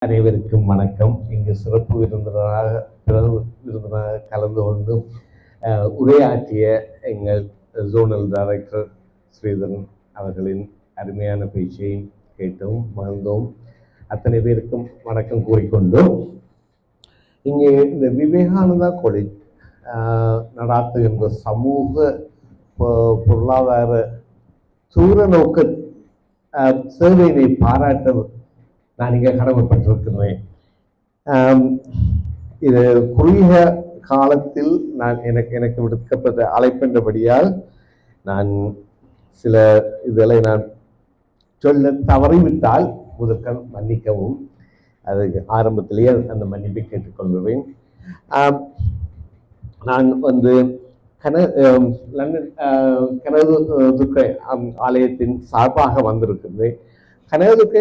அனைவருக்கும் வணக்கம். இங்கு சிறப்பு விருந்தினராக கலந்து கொண்டு உரையாற்றிய எங்கள் ஜோனல் டைரக்டர் ஸ்ரீதரன் அவர்களின் அருமையான பேச்சை கேட்டோம், மகிழ்ந்தோம். அத்தனை பேருக்கும் வணக்கம் கூறிக்கொண்டோம். இங்கே இந்த விவேகானந்தா காலேஜ் நடாத்துகின்ற சமூக பொருளாதார தூர நோக்க சேவையை பாராட்ட நான் இங்கே கடமைப்பட்டிருக்கிறேன். இது குறுகிய காலத்தில் நான் எனக்கு விடுக்கப்பட்ட அழைப்பின்றபடியால் நான் சில இதனை நான் சொல்ல தவறிவிட்டால் முதற்கண் மன்னிக்கவும். அதுக்கு ஆரம்பத்திலேயே அந்த மன்னிப்பை கேட்டுக்கொள்கிறேன். நான் லண்டன் கனவு துர்க்கை ஆலயத்தின் சார்பாக வந்திருக்கிறேன். கனகதுர்க்கை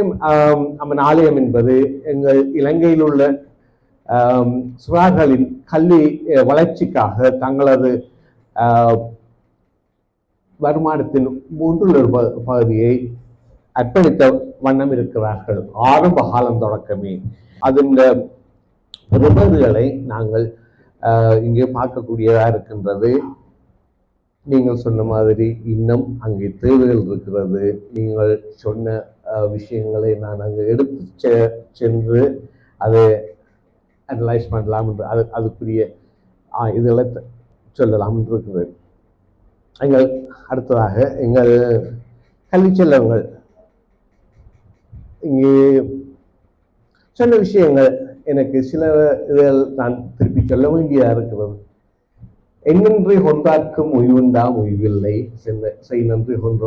அம்மன் ஆலயம் என்பது எங்கள் இலங்கையில் உள்ள சிறார்களின் கல்வி வளர்ச்சிக்காக தங்களது வருமானத்தின் 3 பகுதியை அர்ப்பணித்த வண்ணம் இருக்கிறார்கள். ஆரம்ப காலம் தொடக்கமே அதன் பெறுபதிகளை நாங்கள் இங்கே பார்க்கக்கூடியதாக இருக்கின்றது. நீங்கள் சொன்ன மாதிரி இன்னும் அங்கே தேவைகள் இருக்கிறது. நீங்கள் சொன்ன விஷயங்களை நான் அங்கே எடுத்து சென்று அதை அனலைஸ் பண்ணலாம் என்று அதுக்குரிய இதுகளை சொல்லலாம் என்று இருக்கிறது. எங்கள் அடுத்ததாக எங்கள் கல்வி செல்வங்கள் இங்கே சொன்ன விஷயங்கள் எனக்கு சில இதில் நான் திருப்பி சொல்ல வேண்டியதாக இருக்கிறது. எண்ணன்றி கொண்டாக்கும் உய்வுண்டாம் உய்வில்லை செய் நன்றி கொன்ற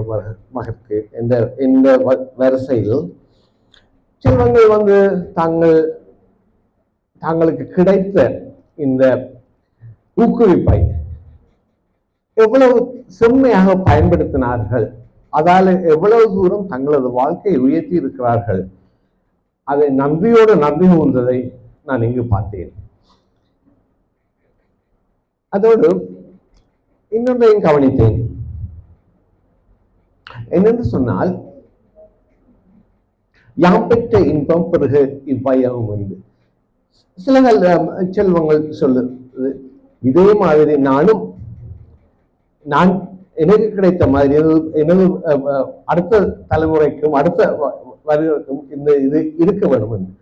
மகற்கு என்ற வரிசையில் செல்வங்கள் தாங்களுக்கு கிடைத்த இந்த ஊக்குவிப்பை எவ்வளவு செம்மையாக பயன்படுத்தினார்கள், அதால் எவ்வளவு தூரம் தங்களது வாழ்க்கையை உயர்த்தி இருக்கிறார்கள், அதை நன்றி கூர்ந்ததை நான் இங்கு பார்த்தேன். அதோடு இன்னொன்றையும் கவனித்தேன். என்னென்று சொன்னால், யாம் பெற்ற இன்பம் பிறகு இவ்வையாகும் என்று சில செல்வங்கள் சொல்லுது. இதே மாதிரி நான் எனக்கு கிடைத்த மாதிரி எனது அடுத்த தலைமுறைக்கும் அடுத்த வருவதற்கும் இந்த இது இருக்க வேண்டும் என்று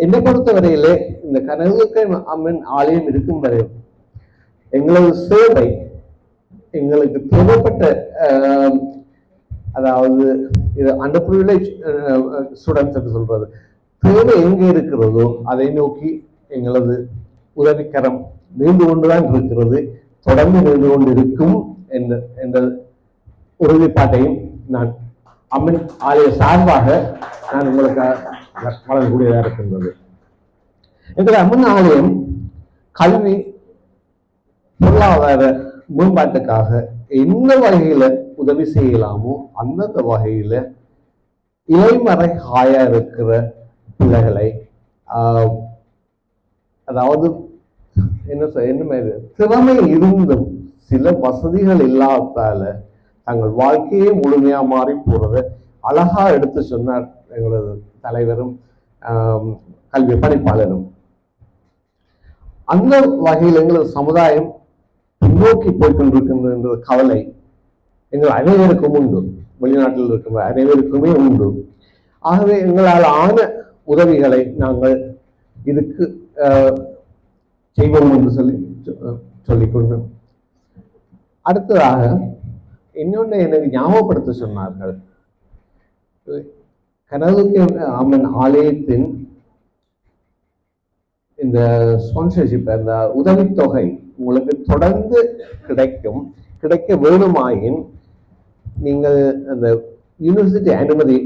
என்னை பொறுத்தவரையிலே இந்த கனகதுர்க்கை அம்மன் ஆலயம் இருக்கும் வரை எங்களது சேவை எங்களுக்கு தேவைப்பட்ட அதாவது இது அண்டர் ப்ரிவிலேஜ் ஸ்டூடெண்ட்ஸ் என்று சொல்றது தேவை எங்கே இருக்கிறதோ அதை நோக்கி எங்களது உதவிக்கரம் நீண்டு கொண்டுதான் இருக்கிறது, தொடர்ந்து நீண்டு கொண்டு இருக்கும் என்ற உறுதிப்பாட்டையும் நான் அம்மன் ஆலய சார்பாக நான் உங்களுக்கு வழங்கக்கூடியதாக இருக்கின்றது. எங்களுடைய அம்மன் ஆலயம் கல்வி பொருளாதார மேம்பாட்டுக்காக எந்த வகையில உதவி செய்யலாமோ அந்தந்த வகையில இலைமறை காயா இருக்கிற பிள்ளைகளை அதாவது என்ன திறமை இருந்தும் சில வசதிகள் இல்லாதால தங்கள் வாழ்க்கையே முழுமையா மாறி போறத அழகா எடுத்து சொன்னார் எங்களது தலைவரும் கல்வி பணிப்பாளரும். அந்த வகையில் எங்களது சமுதாயம் பின்னோக்கி போய்கொண்டிருக்கின்ற கவலை எங்கள் அனைவருக்கும் உண்டு, வெளிநாட்டில் இருக்கின்ற அனைவருக்குமே உண்டு. ஆகவே எங்களால் ஆன உதவிகளை நாங்கள் இதுக்கு செய்வோம் என்று சொல்லிக்கொண்டு அடுத்ததாக இன்னொன்று எனக்கு ஞாபகப்படுத்த சொன்னார்கள். கனகதுர்க்கை அம்மன் ஆலயத்தின் இந்த ஸ்பான்சர்ஷிப், அந்த உதவித்தொகை உங்களுக்கு தொடர்ந்து கிடைக்க வேணுமாயின் நீங்கள் அந்த யூனிவர்சிட்டி அனுமதி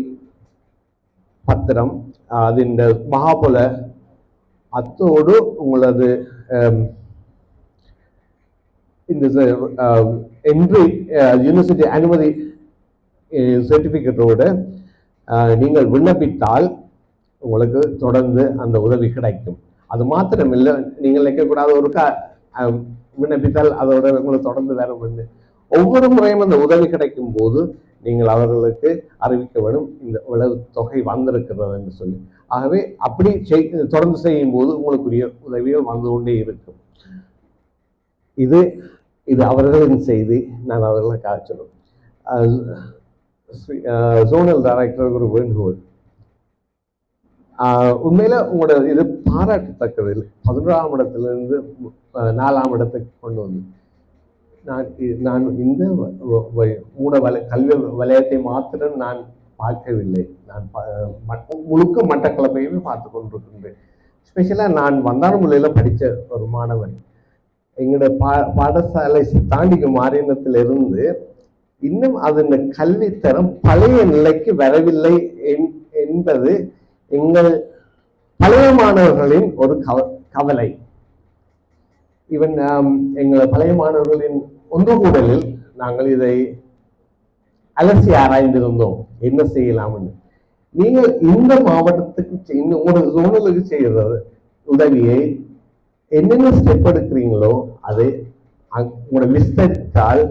பத்திரம் அதின் மகாபல அத்தோடு உங்களது இந்த என்ட்ரி யூனிவர்சிட்டி அனுமதி சர்டிபிகேட்டோடு நீங்கள் விண்ணப்பித்தால் உங்களுக்கு தொடர்ந்து அந்த உதவி கிடைக்கும். அது மாத்திரமில்லை, நீங்கள் நினைக்கக்கூடாது ஒரு விண்ணப்பித்தால் அதோட உங்களுக்கு தொடர்ந்து வேற ஒன்று. ஒவ்வொரு முறையும் அந்த உதவி கிடைக்கும் போது நீங்கள் அவர்களுக்கு அறிவிக்க வேண்டும் இந்த இவ்வளவு தொகை வந்திருக்கிறது என்று சொல்லி. ஆகவே அப்படி தொடர்ந்து செய்யும் போது உங்களுக்குரிய உதவிகள் வந்து கொண்டே இருக்கும். இது இது அவர்களின் செய்தி. நான் அவர்களை காய்ச்சணும். ஜோனல் டைரக்டர் ஒரு வேண்டுகோள். உண்மையில உங்களோட இது பாராட்டத்தக்கது. 11ஆம் இடத்திலிருந்து 4ஆம் இடத்துக்கு கொண்டு வந்து நான் இந்த கல்வி வலயத்தை மாத்திரம் நான் பார்க்கவில்லை. நான் முழுக்க மட்டக்களப்பையுமே பார்த்து கொண்டிருக்கின்றேன். ஸ்பெஷலா நான் வந்தானமுல்லையில படித்த ஒரு மாணவன். எங்களுடைய பாடசாலை தாண்டிக்கு மாநிலத்திலிருந்து இன்னும் அதன் கல்வித்தரம் பழைய நிலைக்கு வரவில்லை என்பது எங்கள் பழைய மாணவர்களின் ஒரு கவலை. இவன் எங்கள் பழைய மாணவர்களின் ஒன்று கூடலில் நாங்கள் இதை அலசி ஆராய்ந்திருந்தோம், என்ன செய்யலாம்னு. நீங்கள் இந்த மாவட்டத்துக்கு ஒரு சூழலுக்கு செய்கிறது உதவியை என்னென்ன ஸ்டெப் எடுக்கிறீங்களோ அதை உங்களோட விஸ்தரித்தால்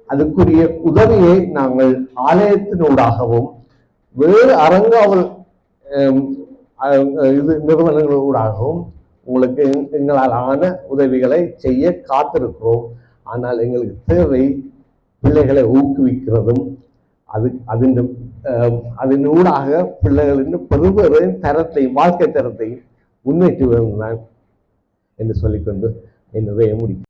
அதுக்குரிய உதவியை நாங்கள் ஆலயத்தினூடாகவும் வேறு அறங்காவல் இது நிறுவனங்களூடாகவும் உங்களுக்கு எங்களால் ஆன உதவிகளை செய்ய காத்திருக்கிறோம். ஆனால் எங்களுக்கு தேவை பிள்ளைகளை ஊக்குவிக்கிறதும் அதனூடாக பிள்ளைகளின் பெருவரு தரத்தையும் வாழ்க்கை தரத்தையும் முன்னேற்றுவதும் தான் என்று சொல்லிக்கொண்டு என்னுடைய முடிக்கும்.